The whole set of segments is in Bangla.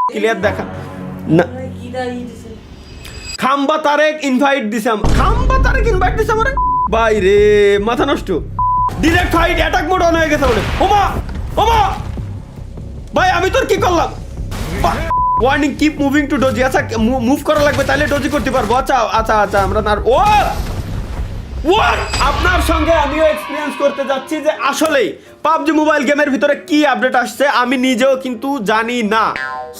ক্লিয়ার দেখা না খাম্বা তারেক ইনভাইট দিছাম আমার ভাই রে মাথা নষ্ট direct fight attack mode on হয়ে গেছে বলে ওমা ওমা ভাই আমি তোর কি করলাম warning keep moving to doji আচ্ছা মুভ করা লাগবে তাহলে ডোজি করতে পারবো আচ্ছা আচ্ছা আচ্ছা আমরা না ও হোয়াট আপনার সঙ্গে আমিও এক্সপেরিয়েন্স করতে যাচ্ছি যে আসলেই পাবজি মোবাইল গেমের ভিতরে কি আপডেট আসছে আমি নিজেও কিন্তু জানি না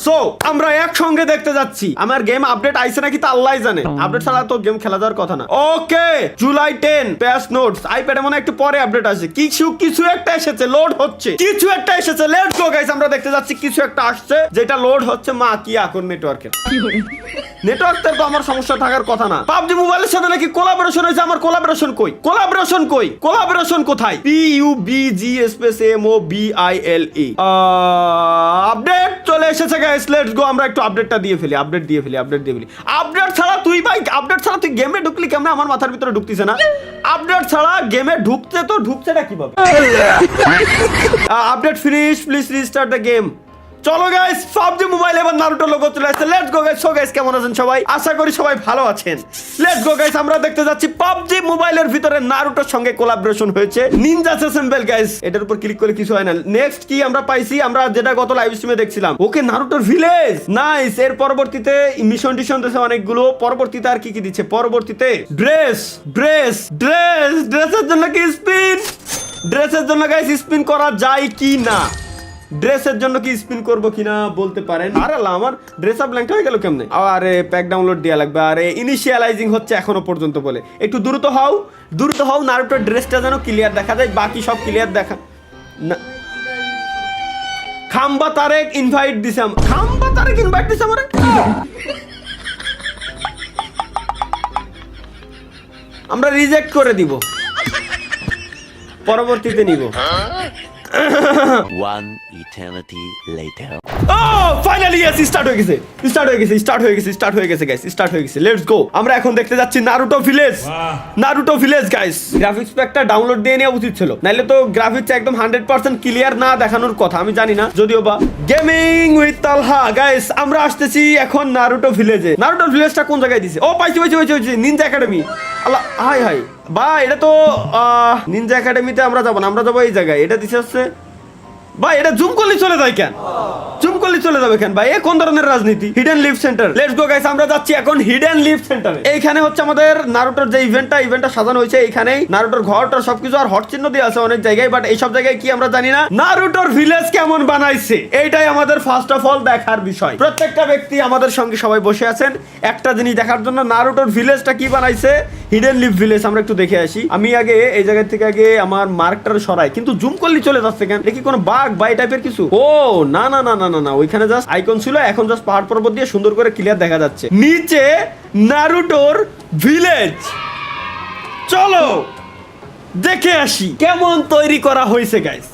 সো আমরা একসঙ্গে দেখতে যাচ্ছি আমার গেম আপডেট আইছে নাকি তা আল্লাহই জানে আপডেট ছাড়া তো গেম খেলা যাওয়ার কথা না ওকে জুলাই 10 প্যাচ নোটস আইপ্যাডে মনে একটু পরে আপডেট আসে কিছু একটা এসেছে লোড হচ্ছে কিছু একটা এসেছে লেটস গো গাইস আমরা দেখতে যাচ্ছি কিছু একটা আসছে যেটা লোড হচ্ছে মা কি এখন নেটওয়ার্কের নেটওয়ার্কের তো আমার সমস্যা থাকার কথা না পাবজি মোবাইলের সাথে নাকি কোলাবোরেশন হয়েছে আমার কোলাবোরেশন কই কোলাবোরেশন কোথায় PUBG স্পেস MOBILE আপডেট চলে এসেছে গাইস লেটস গো আমরা একটু আপডেটটা দিয়ে ফেলি আপডেট আপডেট ছাড়া তুই গেমে ঢুকলি কেমন আমার মাথার ভিতরে ঢুকতিছে না আপডেট ছাড়া গেমে ঢুকছেটা কিভাবে update finish please restart the game চলো গাইস পাবজি মোবাইল এবার নারুটো লোগো চলে আসছে let's go guys so guys কেমন আছেন সবাই আশা করি সবাই ভালো আছেন লেটস গো গাইস আমরা দেখতে যাচ্ছি পাবজি মোবাইলের ভিতরে নারুটোর সঙ্গে কোলাবোরেশন হয়েছে নিনজা অ্যাসেম্বল গাইস এটার উপর ক্লিক করলে কিছু হয় না নেক্সট কি আমরা পাইছি আমরা যেটা গত লাইভ স্ট্রিমে দেখছিলাম ওকে নারুটোর ভিলেজ নাইস এর পরবর্তীতে মিশন দিছে অনেকগুলো পরবর্তীতে আর কি দিচ্ছে পরবর্তীতে ড্রেসের জন্য কি ড্রেসের জন্য গাইস স্পিন করা যায় কি না ড্রেসের জন্য কি স্পিন করবো কিনা বলতে পারেন আরে আল্লাহ আমার ড্রেস আপ ব্ল্যাঙ্ক হয়ে গেল কেমনে আরে প্যাক ডাউনলোড দেয়া লাগবে আরে ইনিশিয়ালাইজিং হচ্ছে এখনো পর্যন্ত বলে একটু দ্রুত হও নারুটোর ড্রেসটা যেন ক্লিয়ার দেখা যায় বাকি সব ক্লিয়ার দেখা না খাম্বা তারেক ইনভাইট দিছাম আরে আমরা রিজেক্ট করে দিব পরবর্তীতে নিব One eternity later. Oh, finally yes, start হয়ে গেছে গাইস লেটস গো আমরা এখন দেখতে যাচ্ছি নারুটো ভিলেজ গাইস গ্রাফিক্স প্যাকটা ডাউনলোড দিয়ে নেওয়া উচিত ছিল নাইলে তো গ্রাফিক্স একদম 100% ক্লিয়ার না দেখানোর কথা আমি জানি না যদিও বা গেমিং উইথ তালহা গাইস আমরা আসতেছি এখন নারুটো ভিলেজটা কোন জায়গায় দিছে ও পাইছি নিনজা একাডেমি আল্লাহ হাই ভাই এটা তো নিনজা একাডেমিতে আমরা যাব না আমরা যাব এই জায়গায় এটা দিছে হচ্ছে ভাই এটা জুম করলে চলে যায় কেন ভাই এ কোন ধরনের রাজনীতি hidden lift centre let's go guys আমরা যাচ্ছি এখন হিডেন লিফট সেন্টারে এইখানে হচ্ছে আমাদের নারুটোর যে ইভেন্টটা সাজানো হয়েছে এইখানেই নারুটোর ঘরটার সবকিছু আর হট চিহ্ন দিয়ে আছে অনেক জায়গায় বাট এই সব জায়গায় কি আমরা জানি না নারুটোর ভিলেজ কেমন বানাইছে এইটাই আমাদের ফার্স্ট অফ অল দেখার বিষয় প্রত্যেকটা ব্যক্তি আমাদের সঙ্গে সবাই বসে আছেন একটা জিনিস দেখার জন্য নারুটোর ভিলেজটা কি বানাইছে হিডেন লিফট ভিলেজ আমরা একটু দেখে আসি আমি আগে এই জায়গা থেকে আমার মার্কটা সরাই কিন্তু জুম করলে চলে যাচ্ছে কেন দেখি কোনো বাগ বা এই টাইপের কিছু ও না ওইখানে জাস্ট আইকন ছিল এখন জাস্ট পাহাড় পর্বত দিয়ে সুন্দর করে ক্লিয়ার দেখা যাচ্ছে নিচে নারুটোর ভিলেজ চলো দেখে আসি কেমন তৈরি করা হয়েছে গাইস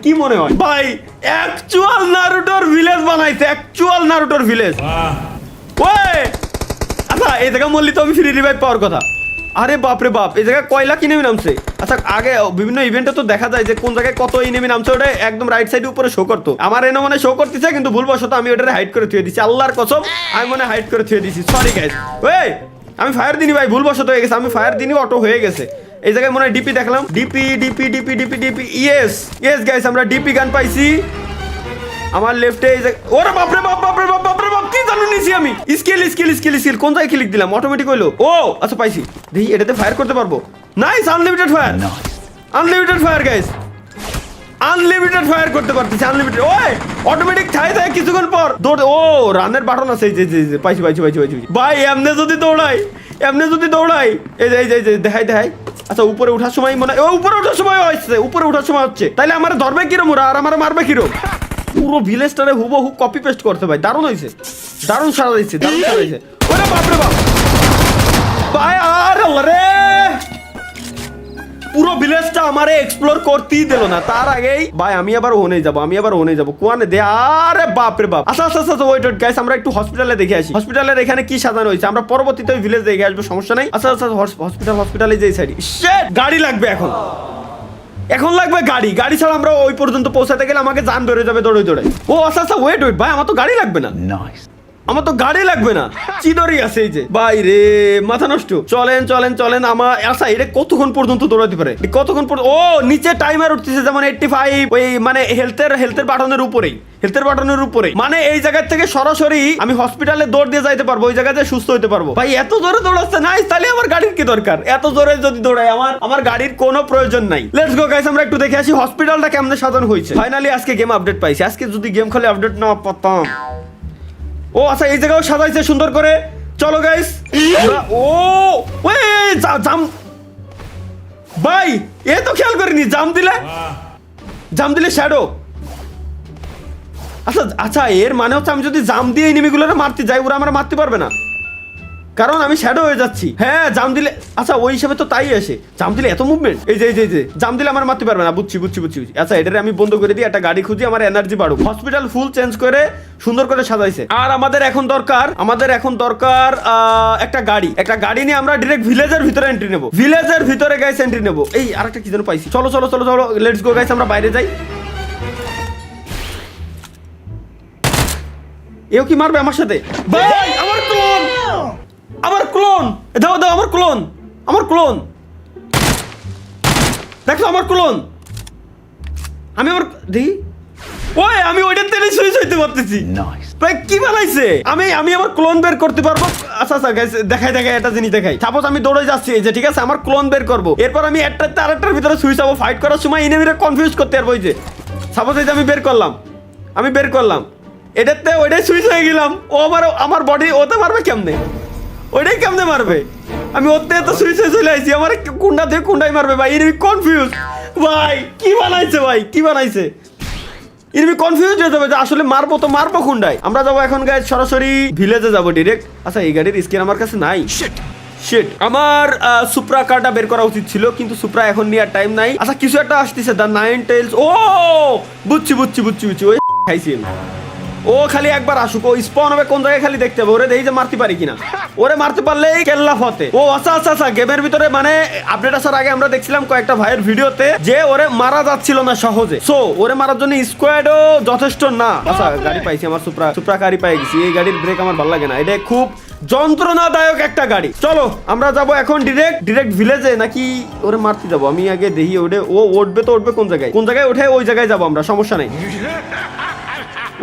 কি মনে হয় ভাই অ্যাকচুয়াল নারুটোর ভিলেজ বানাইছে ওই আচ্ছা এই জায়গা মল্লি তো আমি ফ্রি রিভাইভ পাওয়ার কথা আরে বাপরে বাপ এই জায়গায় কয়লা কিনে নামছে আচ্ছা আগে বিভিন্ন ইভেন্টে তো দেখা যায় যে কোন জায়গায় কত এনিমি নামছে ওটা একদম রাইট সাইডে উপরে শো করতো আমার এনে মনে শো করতেছে কিন্তু ভুলবশত আমি ওটারে হাইড করে থুয়ে দিছি আল্লাহর কসম আমি মনে হাইড করে থুয়ে দিছি সরি গাইস ওই আমি ফায়ার দিনি ভাই ভুলবশত হয়ে গেছে আমি ফায়ার দিনি অটো হয়ে গেছে এই জায়গায় মনে হয় ডিপি দেখলাম ডিপি ইয়েস গাইস আমরা ডিপি গান পাইছি আমার লেফটে ওরে বাপরে বাপ কি জানো নিছি আমি স্কিল কোন জায়গায় ক্লিক দিলাম অটোমেটিক হইলো ও আচ্ছা পাইছি দেখি এটাতে ফায়ার করতে পারবো nice unlimited fire guys unlimited fire করতে পারতেছি ওই অটোমেটিক থাই কিছুক্ষণ পর দৌড় ও রানের বাটন আছে এই যে পাইছি ভাই এমনে যদি দৌড়াই এই যে দেখাই আচ্ছা উপরে ওঠার সময় মনে হয় উপরে ওঠার সময় হচ্ছে তাইলে আমার ধরবে কিরম ওরা আর আমার মারবে কিরম পুরো ভিলেজটারে হুবহু কপি পেস্ট করতে ভাই দারুণ সাজাইছে ওরে বাপরে বাপ ভাই আরে পুরো ভিলেজটা আমারে এক্সপ্লোর করতেই দিল না তার আগেই ভাই আমি আবার ওনে যাব কোয়ানে দে আরে বাপরে বাপ আচ্ছা ওয়েট গাইস আমরা একটু হসপিটালে দেখে আসি হসপিটালের এখানে কি সাজানো হয়েছে আমরা পরবর্তীতে ওই ভিলেজ দেখে আসবো সমস্যা নাই আচ্ছা হসপিটালে যে সাইড শিট গাড়ি লাগবে এখন এখন লাগবে গাড়ি, গাড়ি ছাড়া আমরা ওই পর্যন্ত পৌঁছাতে গেলে আমাকে জান বেরোয় যাবে দৌড়ে দৌড়ে। ও আচ্ছা আচ্ছা, ওয়েট ভাই, আমার তো গাড়ি লাগবে না। আমার তো গাড়ি লাগবে না, চিদরি আছে এই যে। ভাই রে মাথা নষ্ট। চলেন চলেন চলেন, আমার আচ্ছা এটা কতক্ষণ পর্যন্ত দৌড়াতে পারে, কতক্ষণ পর্যন্ত? ও নিচে টাইমার উঠতেছে যেমন 85, ওই মানে হেলথের বাটনের উপরেই, হেলথের বাটনের উপরেই, মানে এই জায়গা থেকে সরাসরি আমি হসপিটালে দৌড় দিয়ে যাইতে পারবো, ওই জায়গাতে সুস্থ হতে পারবো। ভাই এত জোরে দৌড়াচ্ছে নাই, তাহলে আমার গাড়ির কি দরকার? এত জোরে যদি দৌড়াই আমার গাড়ির কোনো প্রয়োজন নাই। লেটস গো গাইস, আমরা একটু দেখে আসি হসপিটালটা কেমনে সাজানো হয়েছে। ফাইনালি আজকে গেম আপডেট পাইছি। আজকে যদি গেম খেলে আপডেট না পাতাম। ও আচ্ছা, এই জায়গাও সাজাইছে সুন্দর করে। চলো গাইস। ও ওই জাম, ভাই এ তো খেয়াল করিনি। জাম দিলে শ্যাডো। আচ্ছা আচ্ছা, এর মানে হচ্ছে আমি যদি জাম দিয়ে এনিমিগুলোরে মারতে যাই, ওরা আমার মারতে পারবে না, কারণ আমি শ্যাডো হয়ে যাচ্ছি। হ্যাঁ জাম দিলে, আচ্ছা ওই হিসাবে তো তাই আসে। জাম দিলে এত মুভমেন্ট, এই যে জাম দিলে আমার মারতে পারবে না। বুঝছি। আচ্ছা এটারে আমি বন্ধ করে দিই, একটা গাড়ি খুঁজি, আমার এনার্জি বাড়ুক। হসপিটাল ফুল চেঞ্জ করে সুন্দর করে সাজাইছে। আর আমাদের এখন দরকার একটা গাড়ি নিয়ে আমরা ডিরেক্ট ভিলেজের ভিতরে এন্ট্রি নেবো। ভিলেজের ভিতরে গাইস এন্ট্রি নেবো। এই আরেকটা কি যেন পাইছি। চলো লেটস গো গাইস, আমরা বাইরে যাই। এও কি মারবে আমার সাথে? ভাই আমার ক্লোন দাও আমার ক্লোন দেখো, আমার ক্লোন। আমি আমি ওইটার তেলে সুইচ হইতে পারতেছি। ভাই কি বানাইছে? আমি আমার ক্লোন বের করতে পারবো। আচ্ছা গাইস, দেখাই এটা জিনিস দেখাই। সাপোজ আমি দৌড়ে যাচ্ছি, এই যে ঠিক আছে, আমার ক্লোন বের করবো। এরপর আমি একটাতে আরেকটার ভিতরে সুইচ হবো। ফাইট করার সময় এনিমিরা কনফিউজ করতে পারবো। এই যে সাপোজ এই যে আমি বের করলাম এটাতে, ওইটাই সুইচ হয়ে গেলাম। ও আমার বডি ওতে মারবে কেমনে? ওইটাই কেমনে মারবে? আমি ওতে তো সুইচ হয়ে চলে আসছি। আমার কোনটা থেকে কোনটাই মারবে ভাই? Enemy confuse. ভাই কি বানাইছে? এনিমি কনফিউজ হয়ে যাবে যে আসলে মারবো কোনটায়। আমরা যাবো এখন গাইস সরাসরি ভিলেজে যাবো ডিরেক্ট। আচ্ছা এই গাড়ির স্ক্যান আমার কাছে নাই। শিট, আমার সুপ্রা কারটা বের করা উচিত ছিল, কিন্তু সুপ্রা এখন নিয়ে টাইম নাই। আচ্ছা কিছু একটা আসতেছে, দা নাইন টেলস। ও বুঝছি। ওই খাইছি ও খালি একবার আসুক, ও স্পন হবে কোন জায়গায় খালি দেখতে হবে। ওরে দেখি যে মারতে পারি কিনা। ওরে মারতে পারলেই কেল্লা ফতে। ও আচ্ছা গেমের ভিতরে মানে আপডেট আসার আগে আমরা দেখছিলাম কয়েকটা ভাইয়ের ভিডিওতে যে ওরে মারা যাচ্ছিল না সহজে। সো ওরে মারার জন্য স্কোয়াডও যথেষ্ট না। আচ্ছা গাড়ি পাইছি, আমার সুপ্রা গাড়ি পাই গেছি। এই গাড়ির ব্রেক আমার ভালো লাগে না, এটা খুব যন্ত্রণাদায়ক একটা গাড়ি। চলো আমরা যাবো এখন ডিরেক্ট ভিলেজে, নাকি ওরে মারতে যাবো? আমি আগে দেখি ও উঠবে কোন জায়গায় ওঠে, ওই জায়গায় যাবো আমরা, সমস্যা নেই।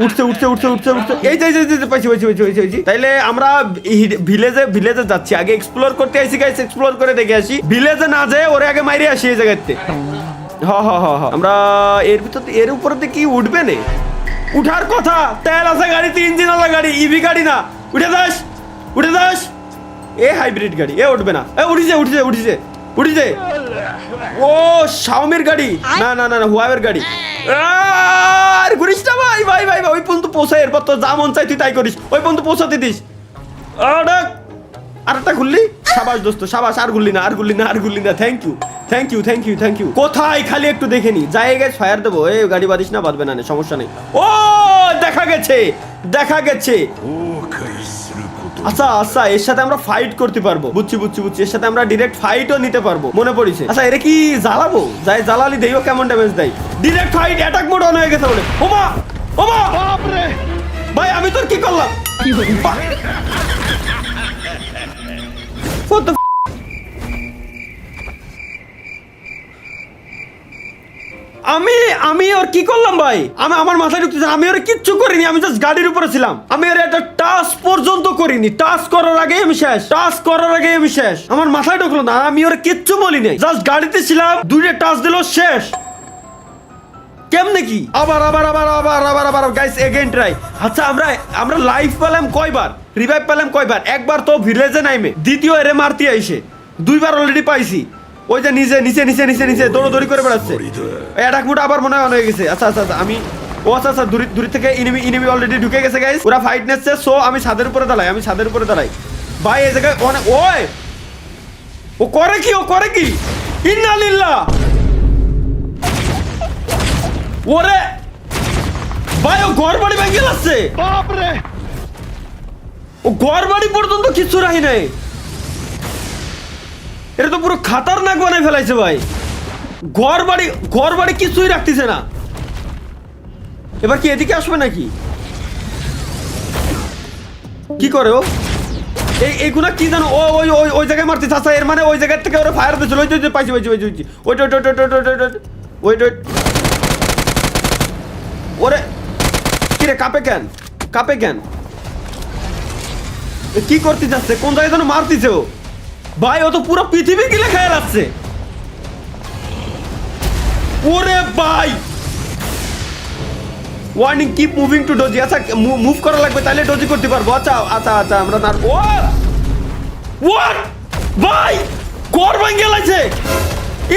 উঠছে। এই যে পাইছি। তাইলে আমরা ভিলেজে যাচ্ছি। আগে এক্সপ্লোর করতে আসি গাইস, এক্সপ্লোর করে দেখে আসি। ভিলেজে না যায় ওরে আগে মাইরে আসি এই জায়গাতে। আমরা এর উপরে কি উঠবে না? উঠার কথা। তেল আছে গাড়িতে, ইঞ্জিন আলা গাড়ি, ইভি গাড়ি না। উঠে যাস। এ হাইব্রিড গাড়ি, এ উঠবে না। এ উঠিছে। ও শাওমির গাড়ি না হুয়াওয়ের গাড়ি। আর ঘুরিস না ভাই ওই পর্যন্ত পৌঁছায়। এরপর তো যা মন চাই তুই তাই করিস, ওই পর্যন্ত পৌঁছাতে দিস। আরেকটা ঘুরলি, সাবাস দোস্ত সাবাস। আর ঘুরলি না। Thank you. কোথায় খালি একটু দেখে নি, যাই গেছে ফায়ার দেবো। এই গাড়ি বাদিস না, বাদবে না, সমস্যা নেই। ও দেখা গেছে। আচ্ছা এর সাথে আমরা ফাইট করতে পারবো। বুঝছি। এর সাথে আমরা ডিরেক্ট ফাইটও নিতে পারবো, মনে পড়েছে। আচ্ছা এর কি জ্বালাবো? যাই জ্বালালি দেখো কেমন ড্যামেজ দেয়। Direct fight, attack mode on হয়ে গেছে বলে। ওমা ভাই আমি তোর কি করলাম? আমি ওর কি করলাম ভাই? আমার মাথায় ঢুকতেছে। আমি ওর কিচ্ছু করিনি, আমি জাস্ট গাড়ির উপরে ছিলাম। আমি ওর একটা টাচ পর্যন্ত করিনি। টাচ করার আগেই আমি শেষ। আমার মাথায় ঢুকলো না, আমি ওর কিচ্ছু বলি নাই, জাস্ট গাড়িতে ছিলাম। দুইটা টাচ দিল, শেষ। কেমনে কি? আবার গাইস এগেইন ট্রাই। আচ্ছা আমরা লাইফ পেলাম কয়বার, রিভাইভ পেলাম কয়বার? একবার তো ভিলেজে নাইমে, দ্বিতীয় এরে মারতে আইসে। দুইবার অলরেডি পাইছি। ওই যে নিচে দৌড়ি করে বেড়াচ্ছে। অ্যাটাক মোড আবার মনে হয়ে গেছে। আচ্ছা আমি আচ্ছা দূর থেকে ইনিমি অলরেডি ঢুকে গেছে গাইস। ওরা ফাইট নিচ্ছে। সো আমি ছাদের উপরে দাঁড়াই। ভাই এই জায়গায় ও করে কি ইন্নালিল্লাহ। ওরে ভাই ও ঘর বাড়ি ভেঙে যাচ্ছে। ও ঘর বাড়ি পর্যন্ত কিচ্ছু রাখি নাই। এটা তো পুরো খাতারনাক বানাই ফেলাইছে ভাই। ঘর বাড়ি কিছুই রাখতেছে না। এবার কি এদিকে আসবে নাকি? কি করে ও? এইগুলা কি জানো? ওই জায়গায় মারতেছে। আচ্ছা, এর মানে ওই জায়গা থেকে ওরা ফায়ার দিচ্ছিল। ওই পাইছি ওয়েট। ওরে কিরে কাপে কেন কি করতে যাচ্ছে? কোন জায়গায় যেন মারতেছে ও। ভাই ও তো পুরো পৃথিবী গিলে খেয়ে যাচ্ছে। ওরে ভাই, warning keep moving to doji. আচ্ছা মুভ করা লাগবে, তাহলে ডোজি করতে পারবো। আচ্ছা আমরা না ভাই ঘর ভাঙ্গে লাইছে।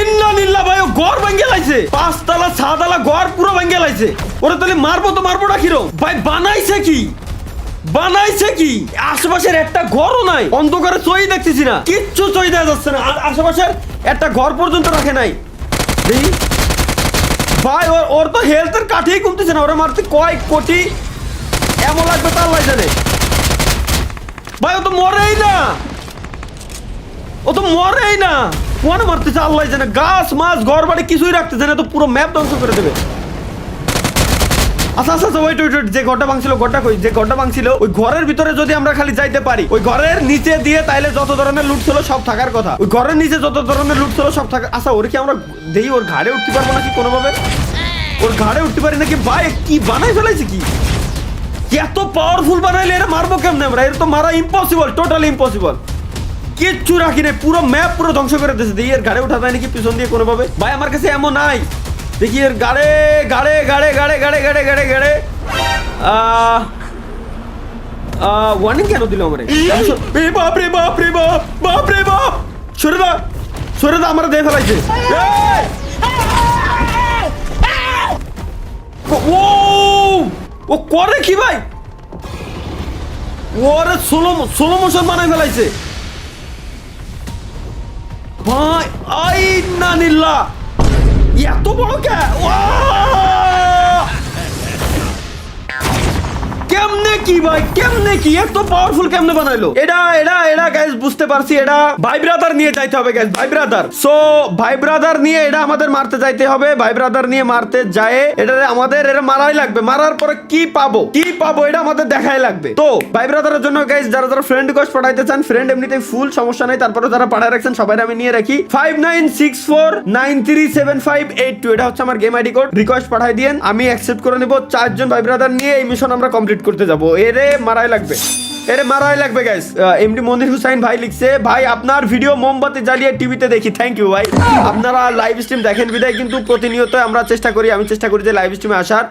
ইন্নালিল্লাহ ভাই, ও ঘর ভাঙ্গে লাইছে। 5 তলা 6 তলা ঘর পুরো ভাঙ্গে লাইছে। ওরে তাহলে মারবো না কিরো? ভাই বানাইছে কি? আশেপাশের একটা ঘরও নাই। অন্ধকারে চই দেখতেছি না, কিচ্ছু চই দেওয়া যাচ্ছে না। আশেপাশের একটা ঘর পর্যন্ত রাখে নাই। দেখি ভাই, ওর তো হেলথের কাঠেই কমতেছে না। ওরা মারতে কয় কোটি এমন লাগবে তার লাই জানে। ভাই ও তো মরেই না। কোনে মারতেছে আল্লাহ জানে। গাছ মাছ ঘর বাড়ি কিছুই রাখতেছে না, তো পুরো ম্যাপ ধ্বংস করে দেবে। আচ্ছা ওয়েট, যে ঘরটা ভাঙছিল ওই ঘরের ভিতরে যদি আমরা খালি যাইতে পারি, ওই ঘরের নিচে দিয়ে, তাইলে যত ধরনের লুট ছিল সব থাকার কথা। ওই ঘরের নিচে যত ধরনের লুট ছিল সব থাকার। আচ্ছা ওর কি আমরা দেখি ওর ঘাড়ে উঠতে পারবো নাকি কোনোভাবে? ওর ঘাড়ে উঠতে পারি নাকি? ভাই কি বানাই ফেলাইছে কি? এত পাওয়ারফুল বানাইলে এরা মারবো কেমনে আমরা? এর তো মারা ইম্পসিবল, টোটালি ইম্পসিবল। কিচ্ছু রাখি নাই, পুরো ম্যাপ পুরো ধ্বংস করে দিয়েছে। দেখি এর ঘাড়ে উঠা যায় নাকি পিছন দিয়ে কোনোভাবে। ভাই আমার কাছে এমন নাই। দেখি এর গাড়ে ওয়ার্নিং কেন দিল আমারে? বাপরে বাপ সরে দা আমার দেখে ফেলাইছে। ও করে কি ভাই? ওরে সোলো মোশন বানাই ফেলাইছে ভাই। আই না নিল্লা, এত বড় কেমনে কি এত পাওয়ারফুল কেমনে বানাইলো? এটা গাইস বুঝতে পারছি। এটা ভাই ব্রাদার নিয়ে যাইতে হবে গাইস, ভাই ব্রাদার নিয়ে এটা আমাদের মারতে যাইতে হবে। ভাই ব্রাদার নিয়ে মারতে যায় এটা আমাদের মারাই লাগবে। মারার পরে কি পাবো এটা আমাদের দেখাই লাগবে। তো ভাই ব্রাদারের জন্য গাইস যারা ফ্রেন্ড রিকোয়েস্ট পাঠাইতে চান, ফ্রেন্ড এমনিতেই ফুল, সমস্যা নাই। তারপরে যারা পাঠায় রাখছেন সবাই আমি নিয়ে রাখি। 5964937582 এটা হচ্ছে আমার গেম আইডি কোড। রিকোয়েস্ট পাঠাই দিয়েন, আমি অ্যাকসেপ্ট করে নিব। 4 জন ভাই ব্রাদার নিয়ে এই মিশন আমরা কমপ্লিট করতে যাবো। এরে মারাই লাগবে গাইস। এমডি মনির হুসাইন ভাই লিখছে, ভাই আপনার ভিডিও মোমবাতি জ্বালিয়ে টিভিতে দেখি। থ্যাংক ইউ ভাই। আপনারা লাইভ স্ট্রিম দেখেন বিদায় কিন্তু প্রতিনিয়ত আমি চেষ্টা করি যে লাইভ স্ট্রিমে আসার।